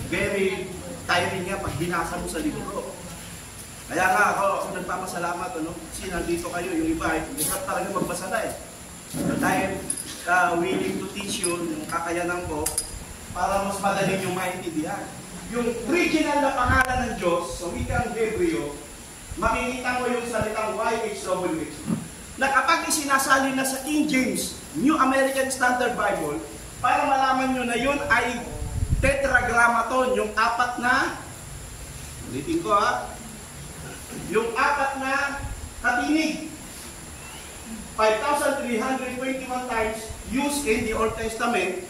very tiring nga pag binasa mo sa libro. Kaya nga ako nagpapasalamat, kasi nandito kayo, yung iba, hindi talaga magbasa na eh. Dahil willing to teach you, yung kakayanan ko, para mas madali yung maintindihan. Yung original na pangalan ng Diyos, sa wikang Hebreo, makikita mo yung salitang YHWH. Na kapag isinasali na sa King James, New American Standard Bible, para malaman nyo na yun ay tetragrammaton, yung apat na, ulitin ko yung apat na katinig. 5,321 times used in the Old Testament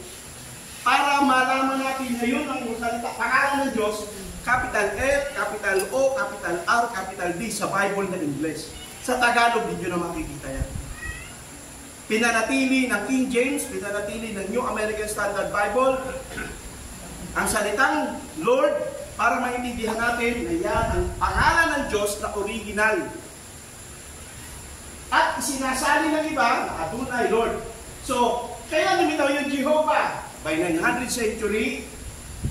para malaman natin na yun ang salita, pangalan ng Diyos, capital L, capital O, capital R, capital D sa Bible na English. Sa Tagalog, hindi nyo na makikita yan. Pinanatili ng King James, pinanatili ng New American Standard Bible, ang salitang Lord, para maintindihan natin na yan ang pangalan ng Diyos na original. At isinasali ng iba na Adonai Lord. So, kaya lumitaw yung Jehovah. By 900th century,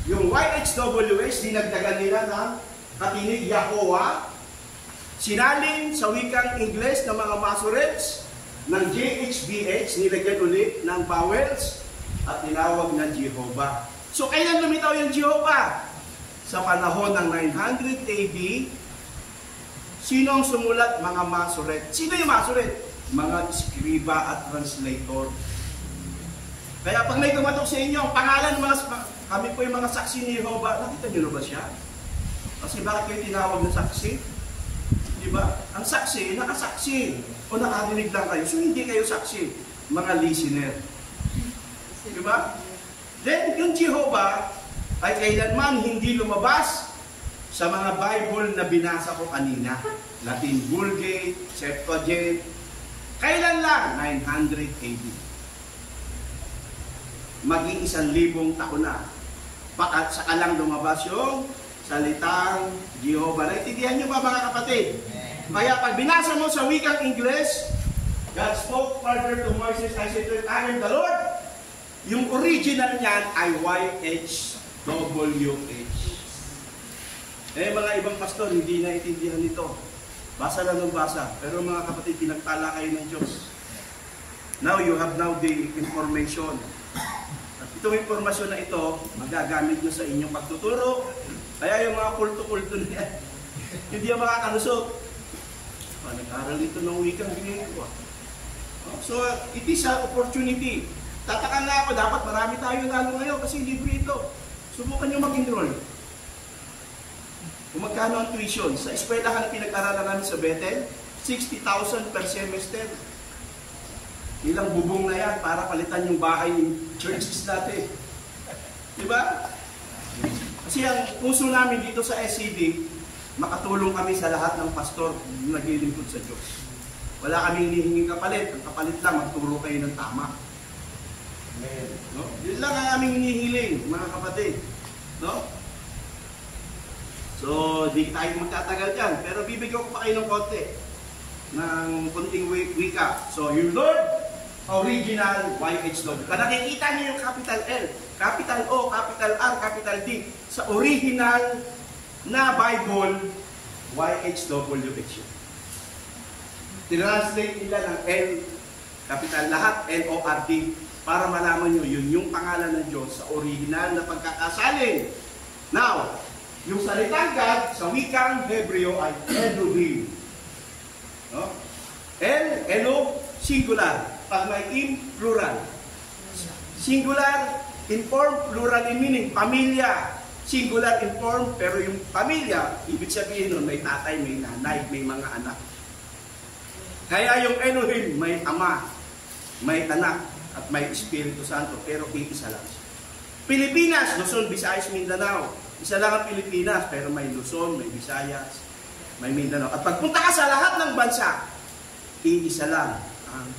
yung YHWH, dinagdagan nila ng katinig Yahweh. Sinalin sa wikang Ingles ng mga Masoretes, ng JHBH, nilagyan ulit ng vowels, at tinawag na Jehovah. So, kailan lumitaw yung Jehovah? Sa panahon ng 900 AD, sinong sumulat? Mga Masoret. Sino yung Masoret? Mga skriba at translator. Kaya pag may kumatok sa inyo, ang pangalan ng kami po yung mga saksi ni Jehovah, nakita nyo ba siya? Kasi bakit kayo tinawag na saksi? Diba? Ang saksi, nakasaksi. O nakarinig lang kayo. So hindi kayo saksi. Mga listener. Diba? Then, yung Jehovah ay kailanman hindi lumabas sa mga Bible na binasa ko kanina. Latin Vulgate, Septuagint. Kailan lang? 900 AD. Maging 1,000 taon na. Baka saka lang lumabas yung salitang Jehovah. Naintindihan nyo ba mga kapatid? Kaya pag binasa mo sa wikang English, God spoke further to Moses, I said to him, I am the Lord. Yung original niyan ay YHWH. Mga ibang pastor, hindi naintindihan nito. Basa lang ng basa. Pero mga kapatid, pinagtala kayo ng Diyos. Now, you have now the information. At itong informasyon na ito, magagamit nyo sa inyong pagtuturo. Kaya yung mga kulto-kulto na yan, hindi yung makakalusot. Nag-aral dito ng wikang Griego. So, it is an opportunity. Tataka na ako, dapat marami tayo lalo ngayon kasi libre ito. Subukan nyo mag-enroll. Kung magkano ang tuition, sa eskwelahan na pinag-aralan namin sa Bethel, 60,000 per semester. Ilang bubong na yan para palitan yung bahay ng churches natin. Diba? Kasi ang puso namin dito sa SCD, makatulong kami sa lahat ng pastor na naglilingkod sa Diyos. Wala kaming hinihinging kapalit. Ang kapalit lang, magturo kayo ng tama. No? Yun lang ang aming hinihiling, mga kapatid. No? So, di tayo magtatagal dyan. Pero bibigyan ko pa kayo ng konti. Ng kunting wika. So, yung Lord, original YHWH. Kaya nakikita niyo yung capital L, capital O, capital R, capital D. Sa original na Bible, YHWH. Tinranslate nila ng L, capital lahat, L-O-R-D, para malaman nyo, yun yung pangalan ng Diyos sa original na pagkakasalin. Now, yung salitang God sa wikang Hebreo ay Elohim. No? Elo, singular. Pag may im, plural. Singular in form, plural in meaning. Pamilya. Singular in form, pero yung pamilya, ibig sabihin nun, may tatay, may nanay, may mga anak. Kaya yung Elohim, may ama, may anak, at may Espiritu Santo, pero iisa lang siya. Pilipinas, Luzon, Visayas, Mindanao. Isa lang ang Pilipinas, pero may Luzon, may Visayas, may Mindanao. At pagpunta ka sa lahat ng bansa, iisa lang ang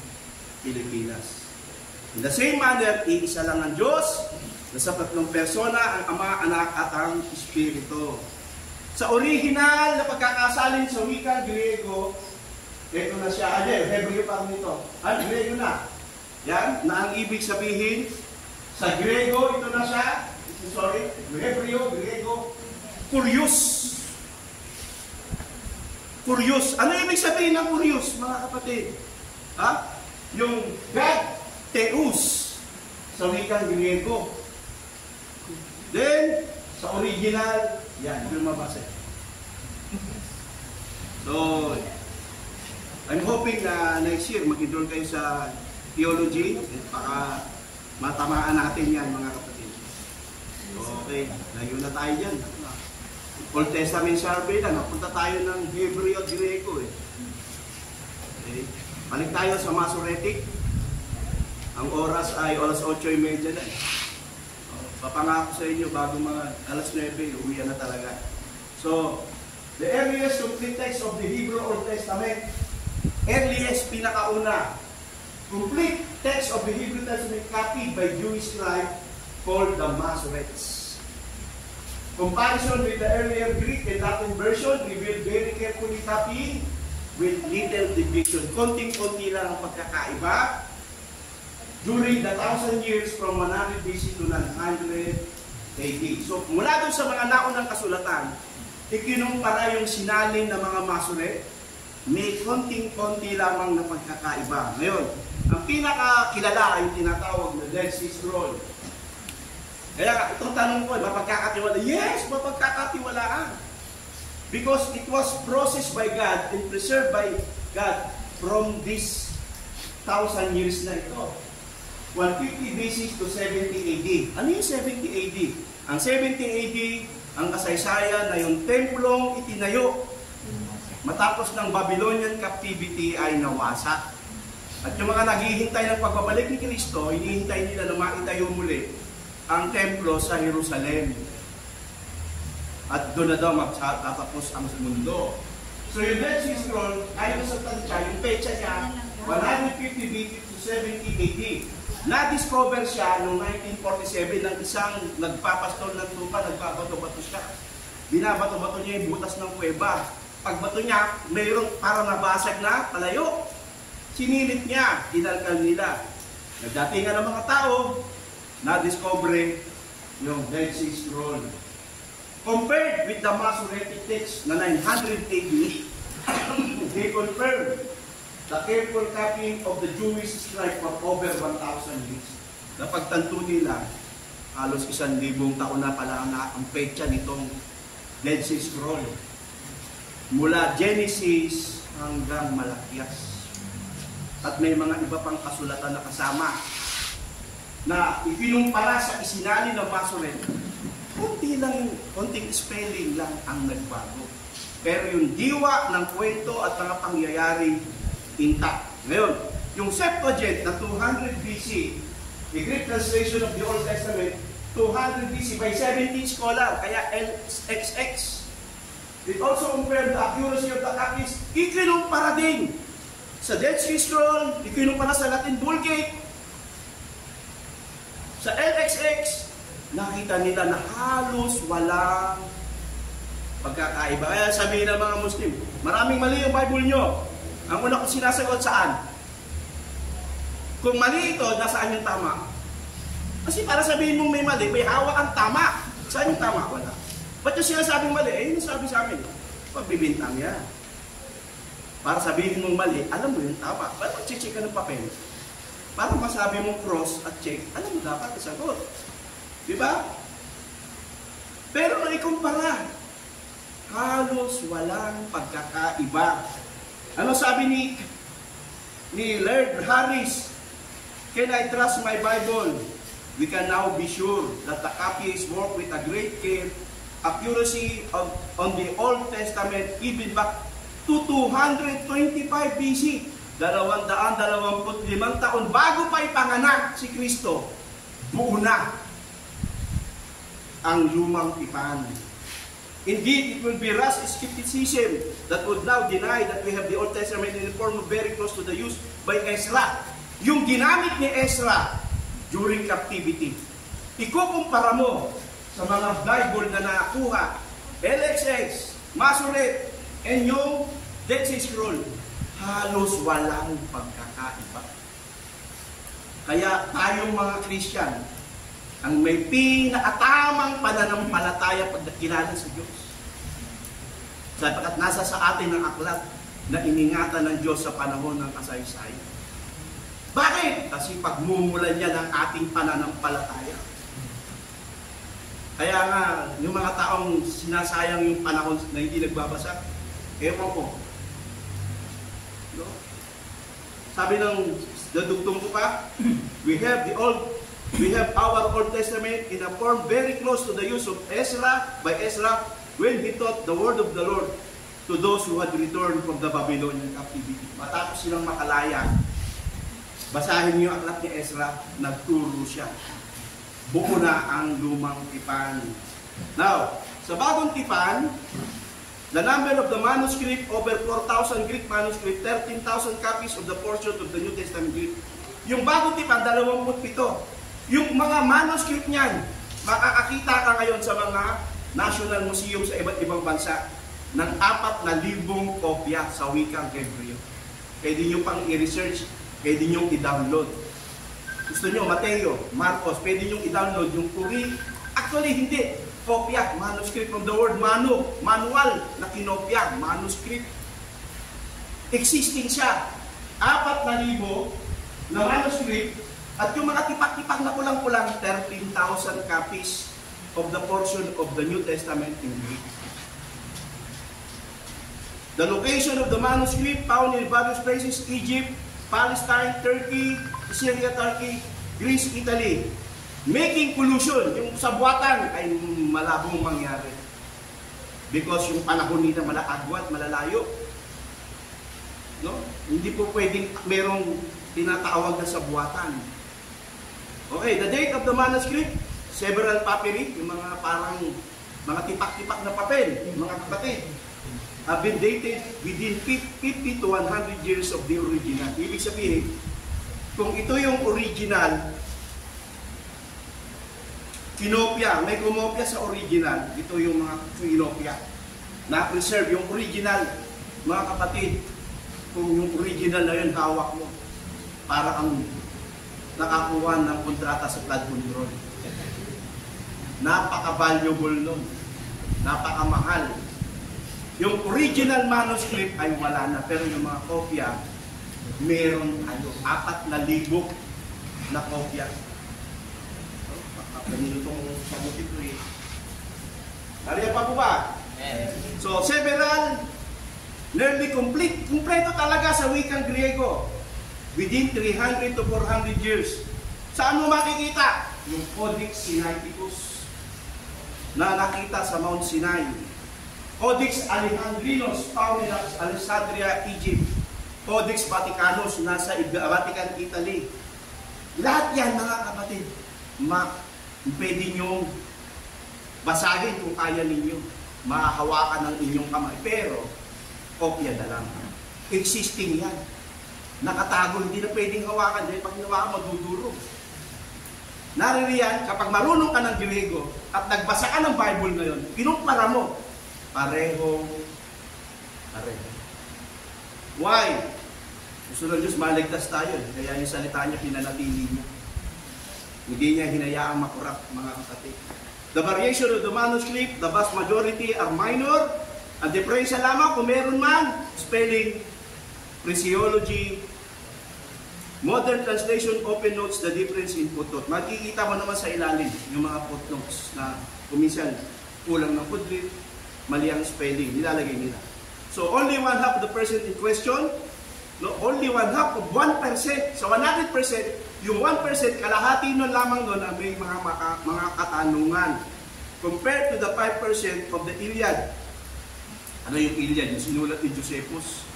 Pilipinas. In the same manner, iisa lang ang Diyos, na sa tatlong persona, ang Ama, Anak, at ang Espiritu. Sa original na pagkakasalin sa wikang Griego, ito na siya, Hebreo pa rin ito. Griego na. Yan, na ang ibig sabihin, sa Griego, ito na siya, sorry, Hebreo, Griego, curious. Curious. Ano ibig sabihin ng curious, mga kapatid? Ha? Yung God, Theos, sa wikang Griego. Then, sa original, yan, yung mabasa. So, I'm hoping na next year mag-enroll kayo sa theology at baka matamaan natin yan, mga kapatid. Okay, layo na tayo dyan. Old Testament survey na, napunta tayo ng Hebreo at Griego eh. Okay. Balik tayo sa Masoretic. Ang oras ay alas 8:30 na. Papangako sa inyo bago mga alas 9, uwi na talaga. So, the earliest complete text of the Hebrew Old Testament, earliest pinakauna, complete text of the Hebrew Testament copied by Jewish scribe called the Masoretes. Comparison with the earlier Greek and Latin version revealed very carefully copying with little division. Konting-konti lang ang pagkakaiba during the 1,000 years from 100 BC to 900 AD. So, mula doon sa mga naunang kasulatan, ikinumpara yung sinalin ng mga Masoret, may konting-konti lamang na pagkakaiba. Ngayon, ang pinakakilala ay tinatawag na Dead Sea Scroll. Kaya itong tanong ko, mapagkakatiwala? Yes, mapagkakatiwalaan. Because it was processed by God and preserved by God from this 1,000 years na ito. 150 BC to 70 AD. Ano yung 70 AD? Ang 70 AD, ang kasaysayan na yung templong itinayo matapos ng Babylonian captivity ay nawasak. At yung mga naghihintay ng pagbabalik ni Kristo, hinihintay nila na maitayo muli ang templo sa Jerusalem. At doon na daw magtatapos ang mundo. So yung Dead Sea Scroll, ayon sa tansya, yung pecha niya, 150 BC to 70 AD. Na-discover siya noong 1947 ng isang nagpapastol ng tupa, nagbabato-bato siya. Binabato-bato niya yung butas ng kuweba. Pagbato niya, mayroong parang nabasag na palayo. Sinilip niya, hinalkal nila. Nagdatingan ng mga tao, na-discover yung Dead Sea Scroll. Compared with the Masoretic text na 900 AD, they confirmed the careful copying of the Jewish scribe for over 1,000 years. Napagtanto nila, halos 1,000 taon na pala ang petsa nitong Dead Sea Scroll. Mula Genesis hanggang Malakias. At may mga iba pang kasulatan na kasama na ipinumpara sa isinali ng Masoret. Konting spelling lang ang nagbago. Pero yung diwa ng kwento at mga pangyayari, intact. Ngayon, yung Septuagint na 200 BC, the Greek translation of the Old Testament, 200 BC by 17 scholar, kaya LXX. It also compared the accuracy of the copies, ikinumpara din sa Dead Sea Scroll, ikinumpara sa Latin Vulgate. Sa LXX, nakita nila na halos walang pagkakaiba. Kaya sabihin ng mga Muslim, maraming mali yung Bible nyo. Ang una kong sinasagot saan? Kung mali ito, nasaan yung tama? Kasi para sabihin mong may mali, may hawak ang tama. Saan yung tama? Wala. Ba't yung sinasabing mali? Eh, yung sabi sa amin, pagbibintang yan. Para sabihin mong mali, alam mo yung tama. Ba't mag-check ka ng papel? Para masabi mong cross at check, alam mo dapat isagot. Di ba? Pero nung ikumpara, halos walang pagkakaiba. Ano sabi ni Laird Harris? Can I trust my Bible? We can now be sure that the copy is worked with a great care, accuracy on the Old Testament even back to 225 BC. 225 taon bago pa ipanganak si Kristo, buo na ang lumang tipan. Indeed, it will be rash skepticism that would now deny that we have the Old Testament in the form of very close to the use by Ezra. Yung ginamit ni Ezra during captivity. Ikukumpara mo sa mga Bible na nakuha, LXX, Masoret, and yung Dead Sea Scroll. Halos walang pagkakaiba. Kaya tayong mga Christian, ang may pinakatamang pananampalataya pagkakilala sa Diyos. Sapagkat nasa sa atin ang aklat na iningatan ng Diyos sa panahon ng kasaysayan. Bakit? Kasi pagmumulan niya ng ating pananampalataya. Kaya nga, yung mga taong sinasayang yung panahon na hindi nagbabasa, ewan ko. No? Sabi ng dadugtong ko pa, we have our Old Testament in a form very close to the use of Ezra by Ezra when he taught the word of the Lord to those who had returned from the Babylonian captivity. Matapos silang makalaya, basahin niyo ang aklat ni Ezra, nagturo siya. Buo na ang lumang tipan. Now, sa bagong tipan, the number of the manuscript, over 4,000 Greek manuscript, 13,000 copies of the portion of the New Testament Greek. Yung bagong tipan, 27. Yung mga manuscript niyan, makakakita ka ngayon sa mga National Museum sa iba't ibang bansa ng 4,000 kopya sa wikang Hebreo. Pwede nyo pang i-research, pwede nyo i-download. Gusto nyo, Mateo, Marcos, pwede nyo i-download yung Puri. Actually, hindi. Kopya, manuscript from the word manu, manual na kinopya, manuscript. Existing siya. 4,000 na manuscript at yung mga tipak-tipak na kulang-kulang, 13,000 copies of the portion of the New Testament in Greek. The location of the manuscript found in various places, Egypt, Palestine, Turkey, Syria, Turkey, Greece, Italy. Making pollution, yung sabuatan ay malabong mangyari. Because yung panahon nila malaagwat, malalayo. No? Hindi po pwedeng merong tinatawag na sabuatan. Okay, the date of the manuscript, several papyri, yung mga parang mga tipak-tipak na papel, mga kapatid, have been dated within 50 to 100 years of the original. Ibig sabihin, kung ito yung original, kinopya, may kumopya sa original, ito yung mga kinopya, na-preserve yung original, mga kapatid, kung yung original na yun hawak mo, para ang nakakuha ng kontrata sa flood control. Napaka-valuable nun, napakamahal. Yung original manuscript ay wala na, pero yung mga kopya, meron 4,000 na kopya. Ganito itong sagutin ko eh. Nariyan pa po ba? So, several, nearly complete, kumpleto talaga sa wikang Griego. Within 300 to 400 years. Saan mo makikita? Yung Codex Sinaiticus na nakita sa Mount Sinai. Codex Alejandrinos, found in Alexandria, Egypt. Codex Vaticanus, nasa Vatican, Italy. Lahat yan, mga kapatid, pwede nyo basahin kung kaya ninyo. Mahahawakan ng inyong kamay. Pero, kopya na lang. Existing yan. Nakatago, hindi na pwedeng hawakan. Dahil pag hinawakan, madudurog. Naririyan, kapag marunong ka ng Griego at nagbasa ka ng Bible ngayon, pinumpara mo. Pareho. Why? Gusto ng Diyos, maligtas tayo. Kaya yung salita niya, pinanatili niya. Hindi niya hinayaang makurap, mga kapatid. The variation of the manuscript, the vast majority are minor. Ang diferensya lamang kung meron man, spelling, phraseology, modern translation often notes the difference in footnote. Makikita mo naman sa ilalim yung mga footnotes na kuminsan kulang ng footnote, mali ang spelling, nilalagay nila. So, only 1/2 of the person in question, no, only 1/2 of 1%, so 100%, yung 1%, kalahati nun lamang nun ang may mga katanungan. Compared to the 5% of the Iliad. Ano yung Iliad? Yung sinulat ni Josephus.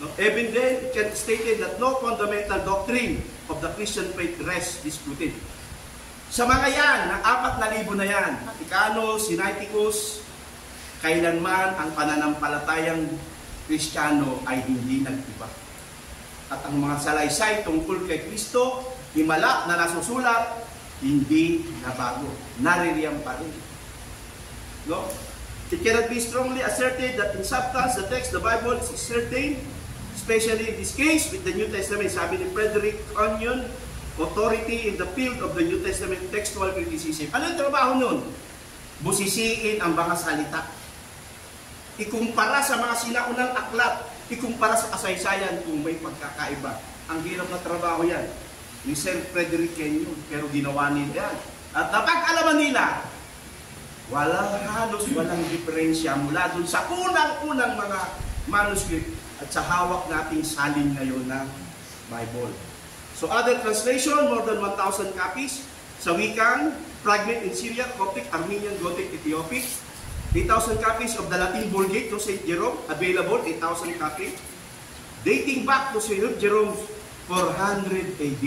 No? Even then, it stated that no fundamental doctrine of the Christian faith rests disputed. Sa mga yan, ng 4,000 na yan, Vaticanus, Sinaiticus, kailanman ang pananampalatayang Kristiyano ay hindi nag-iba. At ang mga salaysay tungkol kay Kristo, himala na nasusulat, hindi nabago. Naririyan pa rin. No? It cannot be strongly asserted that in substance, the text, the Bible is certain, especially in this case with the New Testament. Sabi ni Frederick Onion, authority in the field of the New Testament textual criticism. Ano yung trabaho nun? Busisiin ang mga salita. Ikumpara sa mga sinaunang aklat. Ikumpara sa kasaysayan kung may pagkakaiba. Ang hirap na trabaho yan. Ni Sir Frederick Kenyon, pero ginawa nila yan. At napag-alaman nila, walang diferensya mula dun sa unang-unang mga manuscript at sa hawak nating salin ngayon na Bible. So other translation, more than 1,000 copies. Sa wikang, fragment in Syriac, Coptic, Armenian, Gothic, Ethiopic. 8,000 copies of the Latin Vulgate to St. Jerome, available, 8,000 copies. Dating back to St. Jerome, 400 AD.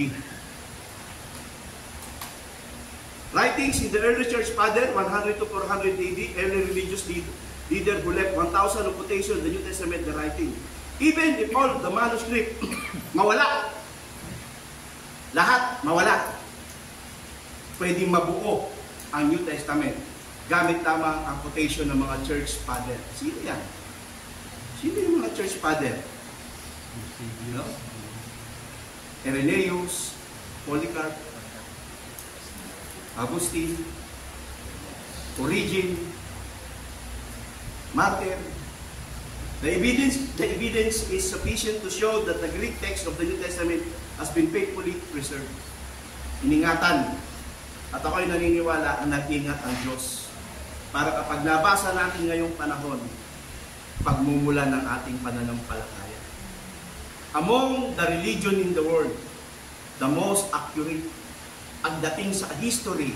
Writings in the early church father, 100 to 400 AD, early religious leader who left 1,000 of quotation in the New Testament, the writing. Even if all the manuscript mawala, lahat mawala, pwedeng mabuo ang New Testament gamit lamang ang quotation ng mga church father. Sino yan? Sino yung mga church father? You know? Irenaeus, Polycarp, Augustine, Origen, Martyr. The evidence is sufficient to show that the Greek text of the New Testament has been faithfully preserved. Iningatan. At ako'y naniniwala na nag-ingat ang Diyos para kapag nabasa natin ngayong panahon, pagmumula ng ating pananampalataya. Among the religion in the world, the most accurate ang dating sa history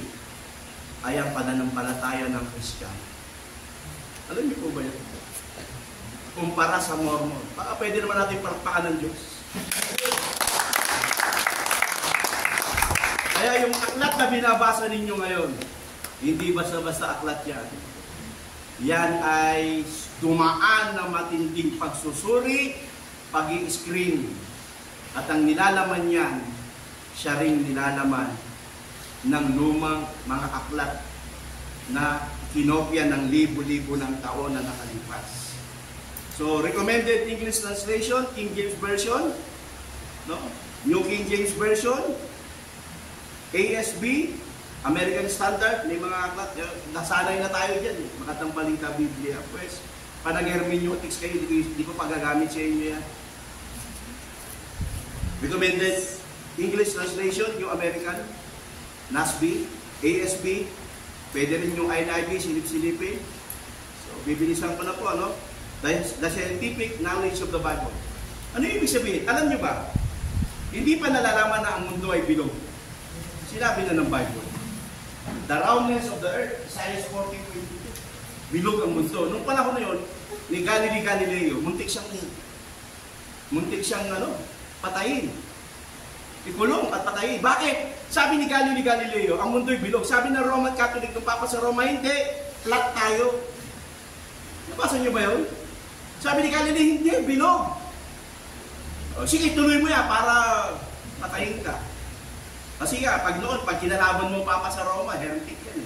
ay ang pananampalataya ng Kristiyano. Alam niyo po ba yan? Kumpara sa Mormon. Baka pwede naman natin palakpakan ng Diyos. Kaya yung aklat na binabasa ninyo ngayon, hindi basta-basta aklat yan. Yan ay dumaan na matinding pagsusuri, pag-i-screen. At ang nilalaman yan, siya rin nilalaman ng lumang mga aklat na kinopya ng libo-libo ng taon na nakalipas. So, recommended English translation, King James Version, no? New King James Version, ASB, American Standard, may mga aklat, nasanay na tayo dyan, makatampaling ka Biblia. Pues, panag-hermeneutics kayo, di ko pagagamit sa inyo yan. Recommended English translation, yung American, NASB, ASB, pwede rin yung NIV, silip-silipin. So, bibilisan ko na po, ano? The scientific knowledge of the Bible. Ano yung ibig sabihin? Alam nyo ba? Hindi pa nalalaman na ang mundo ay bilog. Sinabi na ng Bible. The roundness of the earth, Isaiah 40:22. Bilog ang mundo. Nung panahon na yun, ni Galileo, muntik siyang patayin. Ikulong at patayin. Bakit? Sabi ni Galileo, ang mundo'y bilog. Sabi ng Roman Catholic, ng Papa sa Roma, hindi. Flat tayo. Nabasa niyo ba yun? Sabi ni Galileo, hindi. Bilog. O, sige, tuloy mo yan para patayin ka. Kasi nga, pag kinalaban mo Papa sa Roma, heretic yan.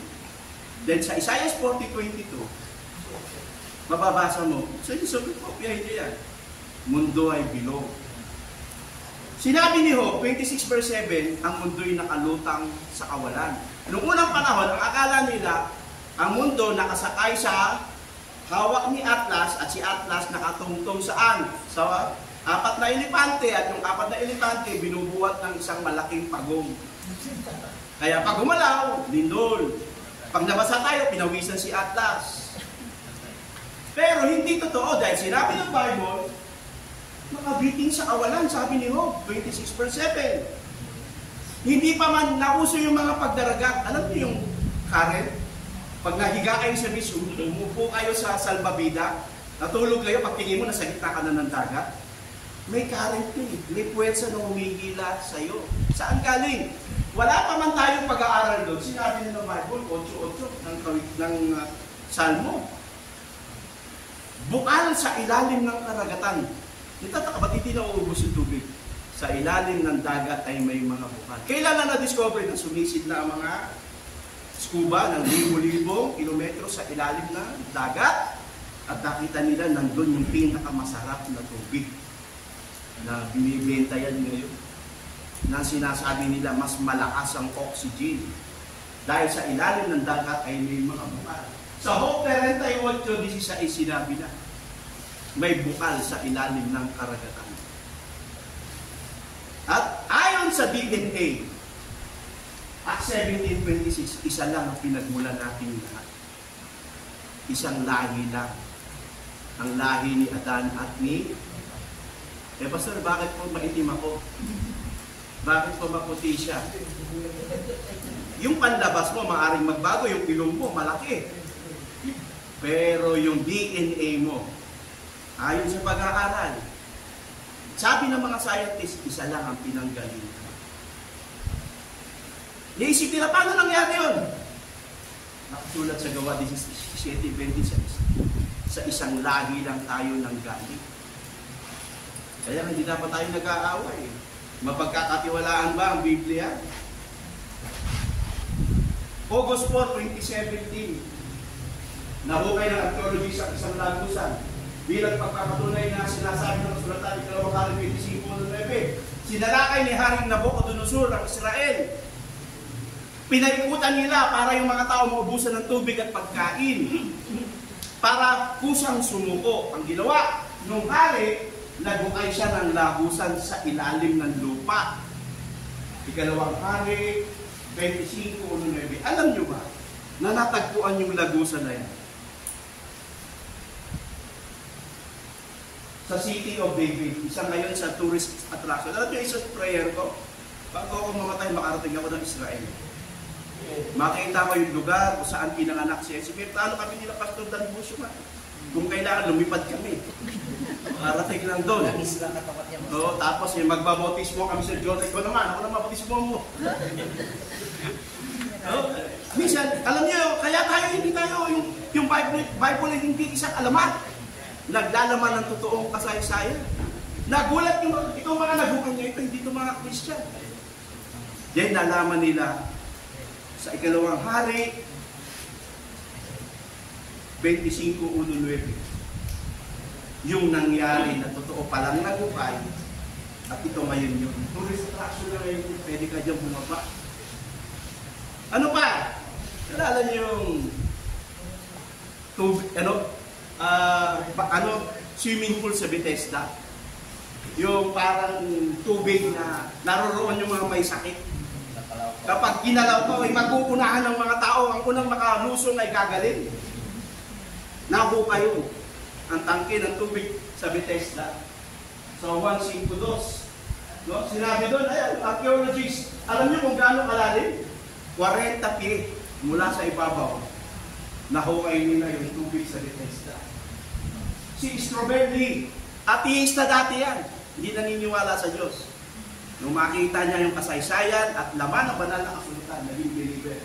Then sa Isaiah 40:22, mababasa mo, so kopyahin niyo yan. Mundo ay bilog. Sinabi ni Job, 26:7, ang mundo'y nakalutang sa kawalan. Noong unang panahon, ang akala nila, ang mundo nakasakay sa hawak ni Atlas at si Atlas nakatungtong saan? Sa apat na elepante at yung apat na elepante binubuhat ng isang malaking pagong. Kaya pag gumalaw, lindol. Pag nabasa tayo, pinawisan si Atlas. Pero hindi totoo dahil sinabi ng Bible, makabiting sa kawalan, sabi ni Job, 26:7. Hindi pa man nauso yung mga pagdaragat. Alam niyo yung current? Pag nahiga kayo sa beach, umupo kayo sa salbabida, natulog kayo, pag tingin mo, nasa gitna ka na ng dagat, may current yun. May puwersa na humihila sa'yo. Saan galing? Wala pa man tayong pag-aaral doon. Sinabi nila ng Bible, 8:8 ng Salmo. Bukal sa ilalim ng karagatan. Nitataka, ba't hindi na uubos yung tubig? Sa ilalim ng dagat ay may mga bukal. Kailan na na-discover na sumisid na ang mga scuba ng libo-libong kilometro sa ilalim ng dagat? At nakita nila nandun yung pinakamasarap na tubig na binibenta yan ngayon. na sinasabi nila mas malakas ang oxygen. Dahil sa ilalim ng dagat ay may mga bukal. Sa Job 38:16 sinabi na, may bukal sa ilalim ng karagatan. At ayon sa DNA, Acts 17:26, isa lang ang pinagmulan natin lahat. Isang lahi lang. Ang lahi ni Adan at ni... Pastor, bakit po maitim ako? Bakit po maputi siya? Yung panlabas mo, maaaring magbago. Yung ilong mo, malaki. Pero yung DNA mo, ayon sa pag-aaral, sabi ng mga scientists, isa lang ang pinanggalingan. Naisip nila, paano nangyari yun? Nakasulat sa Gawa 17:26. Sa isang lahi lang tayo nanggaling. Kaya hindi dapat tayo nag-aaway. Mapagkakatiwalaan ba ang Biblia? August 4, 2017, nahukay ng archaeology sa isang lagusan bilang pagpapatunay na sinasabi ng kasulatan ni 2:25-9. Sinalakay ni Haring Nabucodonosor ang Israel. Pinaikutan nila para yung mga tao maubusan ng tubig at pagkain. Para kusang sumuko. Ang ginawa nung hari, nagukay siya ng lagusan sa ilalim ng lupa. Ikalawang hari, 25:9. Alam nyo ba na natagpuan yung lagusan na yan? Sa City of David, isa ngayon sa tourist attraction. Alam nyo, isang prayer ko, bago ako mamatay, makarating ako ng Israel. Makita ko yung lugar kung saan pinanganak si Jesus. Paano kami nila Pastor Dan Busyo man? Kung kailangan, lumipad kami. Marating lang doon. So, tapos yung magbabautismo kami sa Diyos. Ikaw naman, ako naman bautismo mo. Minsan, alam niyo, kaya tayo, hindi tayo, yung Bible ay hindi isang alamat. Naglalaman ng totoong kasaysayan. Nagulat yung itong mga nagukan niya, ito hindi itong mga Christian. Then, nalaman nila, sa ikalawang hari, 25:9, yung nangyari na totoo palang nagukay, at ito ngayon yun. Tourist attraction na ngayon, pwede ka dyan bumaba. Ano pa? Nalala niyo yung tubig, swimming pool sa Bethesda? Yung parang tubig na naroroon yung mga may sakit. Kapag ginalaw ko, ay maguunahan ng mga tao, ang unang makalusong ay gagaling. Nabuka yun. Ang tangke ng tubig sa Bethesda. So, 1:5:2. No? Sinabi doon, ayan, archaeologists, alam niyo kung gaano kalalim? 40 feet mula sa ibabaw. Nahukay nila yung tubig sa Bethesda. Si Strobelli, ateista dati yan. Hindi naniniwala sa Diyos. Nung makita niya yung kasaysayan at laman ng banal na kasulatan, naging believer.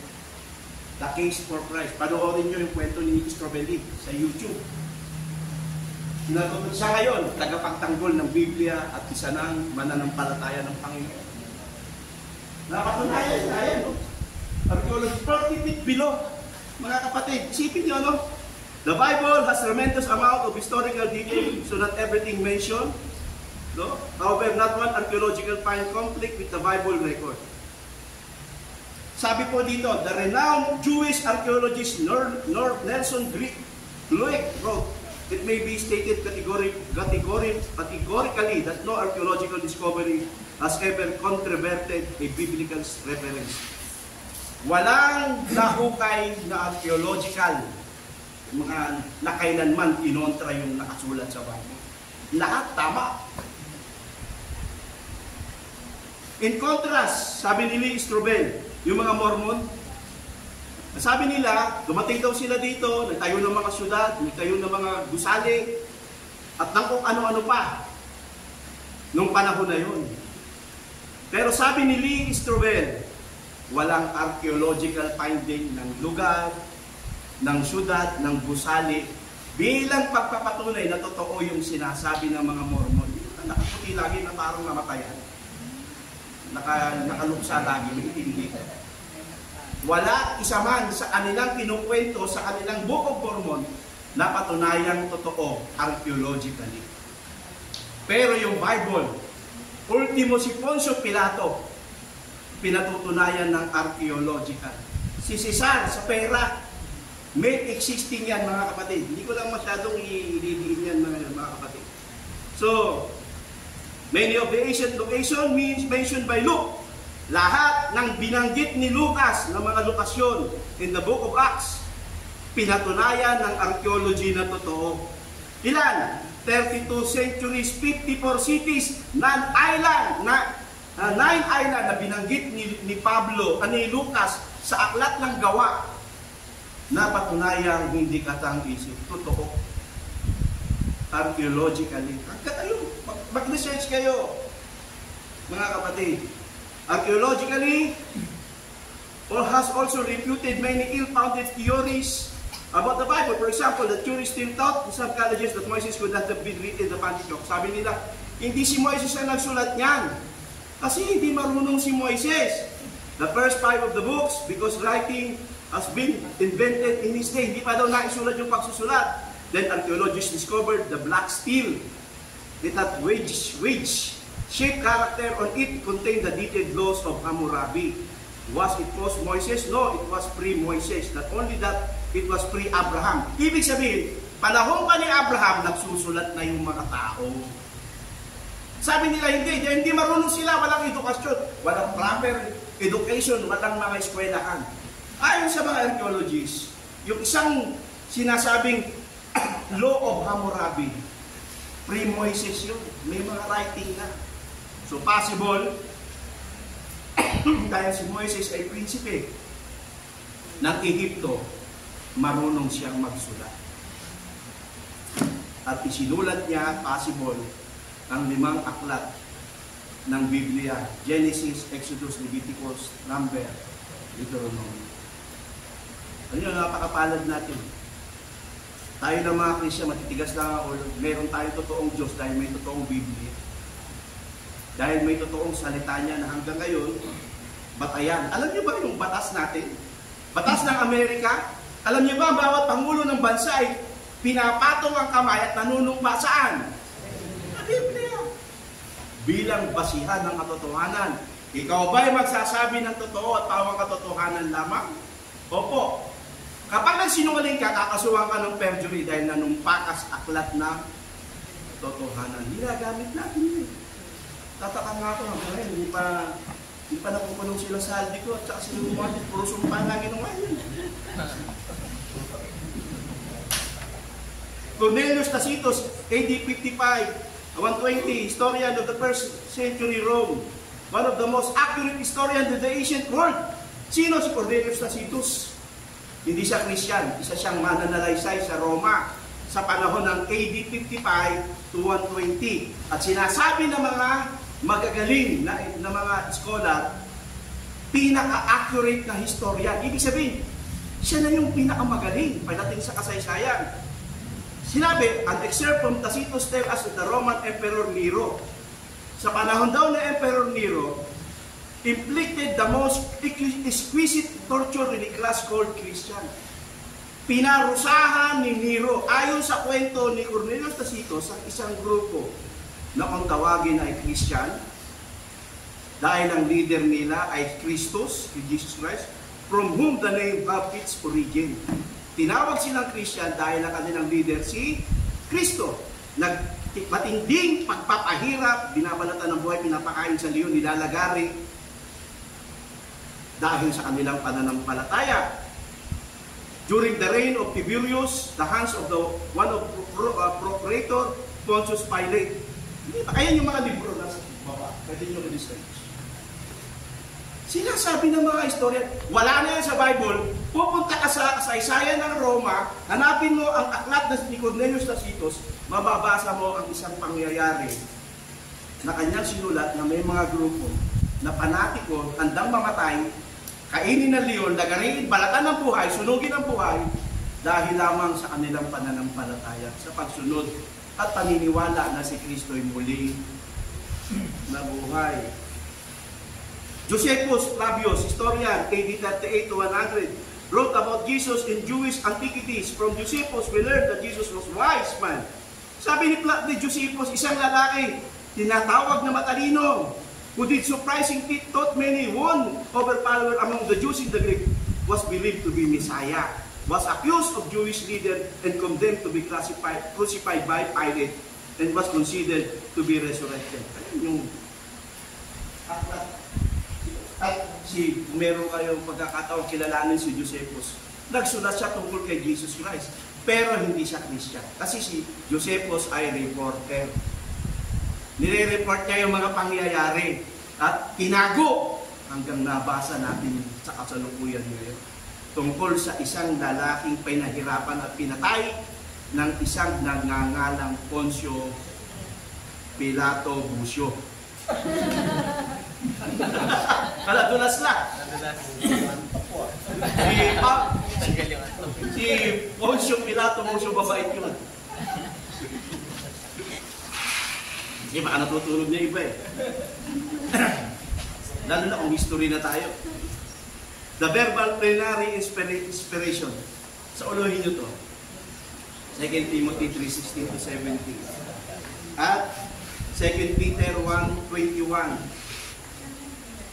The Case for Christ. Panoorin niyo yung kwento ni Strobelli sa YouTube. Sinatutod siya ngayon, tagapagtanggol ng Biblia at isa ng mananampalataya ng Panginoon. Napatunayan na yan, no? Archaeology, 40 feet below. Mga kapatid, isipin niyo, no? The Bible has tremendous amount of historical detail, so not everything mentioned. No? However, not one archaeological find conflict with the Bible record. Sabi po dito, the renowned Jewish archaeologist Nelson Glueck wrote, it may be stated categorically that no archaeological discovery has ever controverted a biblical reference. Walang nahukay na archaeological mga nakailanman kinontra yung nakasulat sa Bible. Lahat tama. In contrast, sabi ni Lee Strobel, yung mga Mormon, sabi nila, dumating daw sila dito, nagtayo ng mga syudad, nagtayo ng mga gusali, at ng kung ano-ano pa, nung panahon na yun. Pero sabi ni Lee Strobel, walang archaeological finding ng lugar, ng syudad, ng gusali, bilang pagpapatunay na totoo yung sinasabi ng mga Mormon. Nakaputi lagi na parang namatayan. Nakaluksa lagi, hindi. Wala isa man sa kanilang kinukwento sa kanilang Book of Mormon na patunayang totoo archaeologically. Pero yung Bible, ultimo si Poncio Pilato, pinatutunayan ng archaeological. Si Cesar sa pera, made existing yan mga kapatid. Hindi ko lang masyadong i-diin yan mga kapatid. So, many of the ancient location means mentioned by Luke. Lahat ng binanggit ni Lucas ng mga lokasyon in the book of Acts, pinatunayan ng archaeology na totoo. Ilan? 32 centuries, 54 cities, 9 island na binanggit ni Pablo, ni Lucas sa aklat ng gawa na patunayang hindi katang-isip. Totoo. Archaeologically. Mag-research kayo, mga kapatid. Archaeologically, or has also refuted many ill-founded theories about the Bible. For example, the theory still taught in some colleges that Moses could not have been written the Pentateuch. Sabi nila, hindi si Moises ang nagsulat niyan. Kasi hindi marunong si Moises. The first 5 of the books, because writing has been invented in his day. Hindi pa daw naisulat yung pagsusulat. Then archaeologists discovered the black steel. It had wedge-shaped character on it contained the detailed laws of Hammurabi. Was it post Moises? No, it was pre-Moises. Not only that, it was pre-Abraham. Ibig sabihin, panahon pa ni Abraham, nagsusulat na yung mga tao. Sabi nila, hindi marunong sila, walang edukasyon, walang proper education, walang mga eskwelahan. Ayon sa mga archaeologists, yung isang sinasabing law of Hammurabi, pre-Moises yun, may mga writing na. So possible, dahil si Moises ay prinsipe ng Ehipto, marunong siyang magsulat. At isinulat niya, possible, ang 5 aklat ng Biblia, Genesis, Exodus, Leviticus, Number, Deuteronomy. Ano yun, napakapalad natin. Tayo ng mga Kristiyan, matitigas na o meron tayong totoong Diyos dahil may totoong Biblia. Dahil may totoong salita niya na hanggang ngayon, batayan. Alam niyo ba yung batas natin? Batas ng Amerika? Alam niyo ba, bawat pangulo ng bansa ay pinapatong ang kamay at nanunumpa saan? Sa Biblia. Bilang basihan ng katotohanan. Ikaw ba'y magsasabi ng totoo at pawang katotohanan lamang? Opo. Kapag nagsinungaling ka, kakasuhan ka ng perjury dahil nanumpa ka sa aklat na totohanan. Ginagamit natin yun. Tataka nga ako, hindi pa napupunong sila sa haldi ko at saka sila umalit. Puro sumpa na ginawa yun. Cornelius Tacitus, AD 55, 120, historian of the 1st century Rome. One of the most accurate historians of the ancient world. Sino si Cornelius Tacitus? Hindi siya Christian, isa siyang mananalaysay sa Roma sa panahon ng AD 55 to 120. At sinasabi ng mga magagaling na mga scholar, pinaka-accurate na historian. Ibig sabihin, siya na yung pinakamagaling pagdating sa kasaysayan. Sinabi, an excerpt from Tacitus tells us that the Roman Emperor Nero, sa panahon daw ng Emperor Nero, inflicted the most exquisite torture in a class called Christian. Pinarusahan ni Nero, ayon sa kwento ni Cornelius Tacitus, ang isang grupo na kung tawagin ay Christian, dahil ang leader nila ay Christus, Jesus Christ, from whom the name have its origin. Tinawag silang Christian dahil ang kanilang leader si Kristo. Matinding pagpapahirap, binabalatan ng buhay, pinapakain sa leon, nilalagari dahil sa kanilang pananampalataya. During the reign of Tiberius, the hands of one of Procurator Pontius Pilate. Ayan yung mga libro na sa baba. Pwede nyo research. Sinasabi ng mga historian, wala na yan sa Bible, pupunta ka sa kasaysayan ng Roma, hanapin mo ang aklat ni Cornelius Tacitus, mababasa mo ang isang pangyayari na kanyang sinulat na may mga grupo na panatiko, handang mamatay, kainin ng leon, lagariin, balatan ng buhay, sunugin ang buhay, dahil lamang sa kanilang pananampalataya, sa pagsunod at paniniwala na si Kristo'y muli nabuhay. Josephus Flavius, historian, AD 38 to 100, wrote about Jesus in Jewish antiquities. From Josephus, we learned that Jesus was wise man. Sabi ni Josephus, isang lalaki, tinatawag na matalino. who did surprising feat, taught many, one overpower among the Jews in the Greek, was believed to be Messiah, was accused of Jewish leader and condemned to be crucified by Pilate, and was considered to be resurrected. Ayun yung meron kayong pagkakataon kilalanin si Josephus. Nagsulat siya tungkol kay Jesus Christ, pero hindi siya Christian. Kasi si Josephus ay reporter. Nire-report niya yung mga pangyayari at tinago hanggang nabasa natin sa kasalukuyan ngayon tungkol sa isang lalaking pinahirapan at pinatay ng isang nagngangalang Poncio Pilato Busio. Kaladulas lang. Si Poncio Pilato Busio, babait yun. Kasi baka natutulog niya iba eh. Lalo na kung history na tayo. The verbal plenary inspiration. Sa ulohin nyo to. 2 Timothy 3:16 to 17. At 2 Peter 1:21.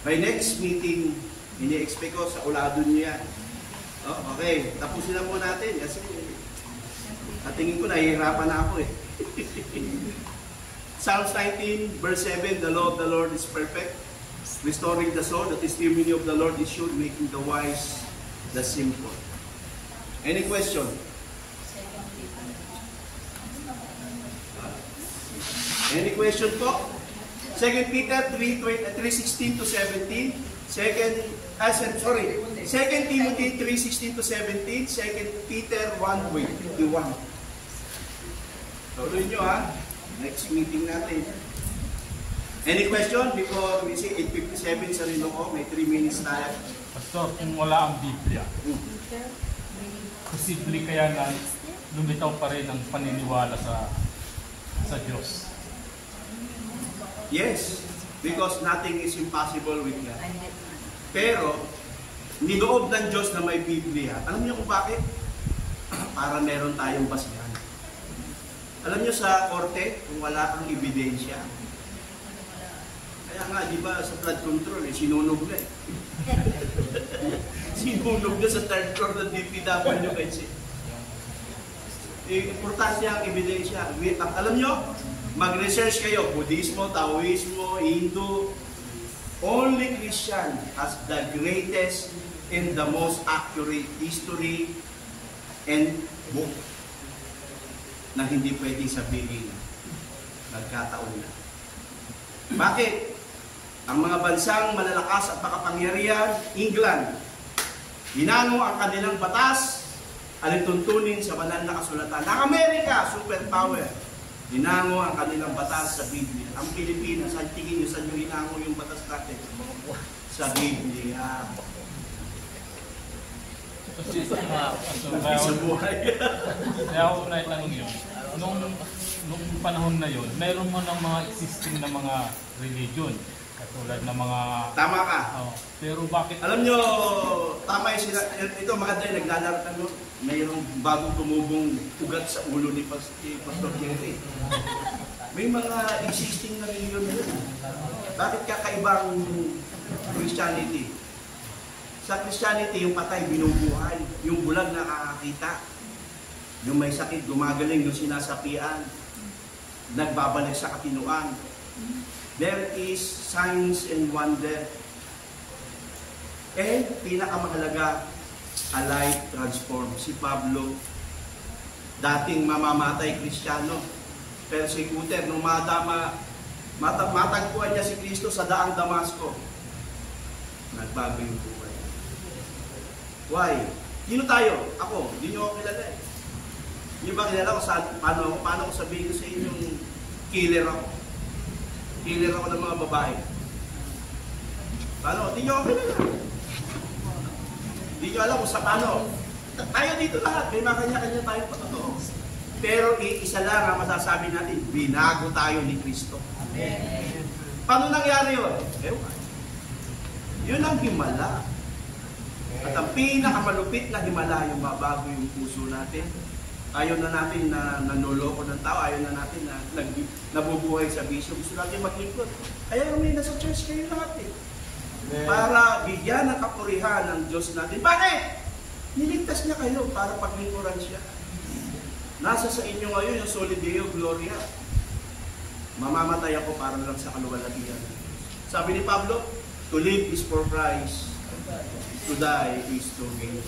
By next meeting, ini-expect ko sa ulado nyo yan. Oh, okay, tapusin na po natin kasi tingin ko nahihirapan na ako eh. Psalms 19 verse 7, the law of the Lord is perfect, restoring the soul. The testimony of the Lord is sure, making the wise the simple. Any question? Any question po? 2 Peter 3:16 to 17. 2 Timothy 3:16 to 17. 2 Peter 1:21. Tuloy nyo ha. Next meeting natin. Any question before we say 8:57 sa rin ako? May 3 minutes tayo. Pastor, kung wala ang Biblia, posible kaya na lumitaw pa rin ang paniniwala sa Diyos? Yes, because nothing is impossible with God. Pero, niloob ng Diyos na may Biblia. Alam niyo kung bakit? Para meron tayong basihan. Alam niyo sa korte, kung wala kang ebidensya, kaya nga, di ba, sa flood control, sinunog na eh. Sinunog na sa third floor ng DPW kasi. Importante ang ebidensya. Alam niyo, mag-research kayo, Buddhismo, Taoismo, Hindu, only Christian has the greatest and the most accurate history and book na hindi pwedeng sabihin nagkataon na. Bakit? Ang mga bansang malalakas at makapangyarihan, England, ginano ang kanilang batas, alituntunin sa banal na kasulatan. Ang Amerika, superpower, ginango ang kanilang batas sa Biblia. Ang Pilipinas, ang tingin nyo, saan nyo ginango yung batas natin? Sa Biblia. Kasi sa buhay. kaya ako naitanong yun, nung panahon na yun, mayroon mo ng mga existing na mga religion, katulad ng mga... Tama ka. Pero bakit... Alam nyo, tama yung sila. Ito mga day, naglalaro na no, mayroong bagong tumubong ugat sa ulo ni Pastor Jerry. May mga existing na religion na yun. Bakit kakaibang Christianity? Sa Christianity, yung patay binubuhay, yung bulag nakakakita, yung may sakit gumagaling, yung sinasapian, nagbabalik sa katinuan. There is signs and wonder. And pinakamahalaga, a life transform. Si Pablo, dating mamamatay Kristiyano, persecutor, nung matagpuan niya si Kristo sa daang Damasco, nagbago yung buhay. Why? Sino tayo? Ako. Hindi nyo ako kilala eh. Hindi ba kilala ko paano ko sabihin ko sa inyong killer ako? Killer ako ng mga babae. Paano? Hindi nyo ako kilala. Hindi nyo alam kung sa paano. Tayo dito lahat. May mga kanya-kanya tayong patotoo. Pero isa lang ang masasabi natin, binago tayo ni Kristo. Amen. Paano nangyari yun? Ewan. Yun ang himala. At ang pinakamalupit na himala, yung mabago yung puso natin, Ayaw na natin na nanloloko ng tao, ayaw na natin na nabubuhay sa bisyo. Gusto natin maglingkod. Kaya kami nasa church kayo lahat eh. Para bigyan ng kapurihan ng Diyos natin. Bakit? Niligtas niya kayo para paglingkuran siya. Nasa sa inyo ngayon yung Soli Deo Gloria. Mamamatay ako para lang sa kaluwalhatian. Sabi ni Pablo, to live is for Christ, to die is to gain.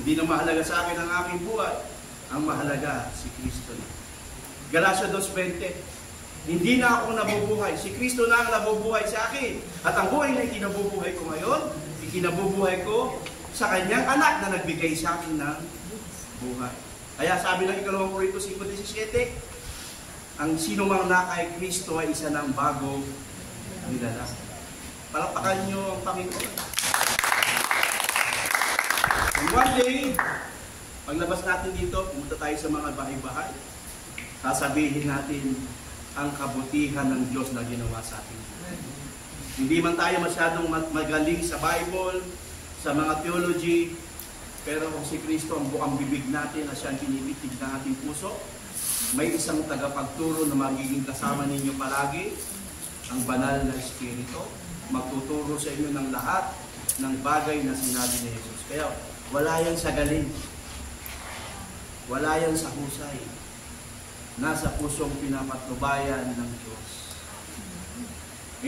Hindi na mahalaga sa akin ang aking buhay. Ang mahalaga si Kristo na. Galatia 2:20, hindi na ako nabubuhay. Si Kristo na ang nabubuhay sa akin. At ang buhay na ikinabubuhay ko ngayon, ikinabubuhay ko sa kanyang anak na nagbigay sa akin ng buhay. Kaya sabi ng 2 Korintos 5:17, ang sino mang na kay Kristo ay isa ng bago nilala. Palakpakan niyo ang Panginoon. And one day, paglabas natin dito, pumunta tayo sa mga bahay-bahay. Sasabihin natin ang kabutihan ng Diyos na ginawa sa atin. Hindi man tayo masyadong magaling sa Bible, sa mga theology, pero kung si Kristo ang bukang bibig natin na siyang pinipitig ng ating puso, may isang tagapagturo na magiging kasama ninyo palagi, ang banal na Espiritu, magtuturo sa inyo ng lahat ng bagay na sinabi ni Jesus. Kaya wala yan sa galing. Wala yan sa husay. Nasa pusong pinapatnubayan ng Diyos.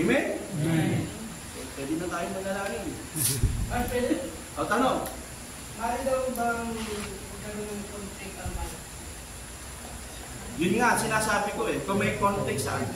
Amen? Amen. So, pwede na tayo manalangin. Ay, pwede. O, tanong. Mari daw bang ganun contact ang mga? Yun nga, sinasabi ko eh. Kung may context saan.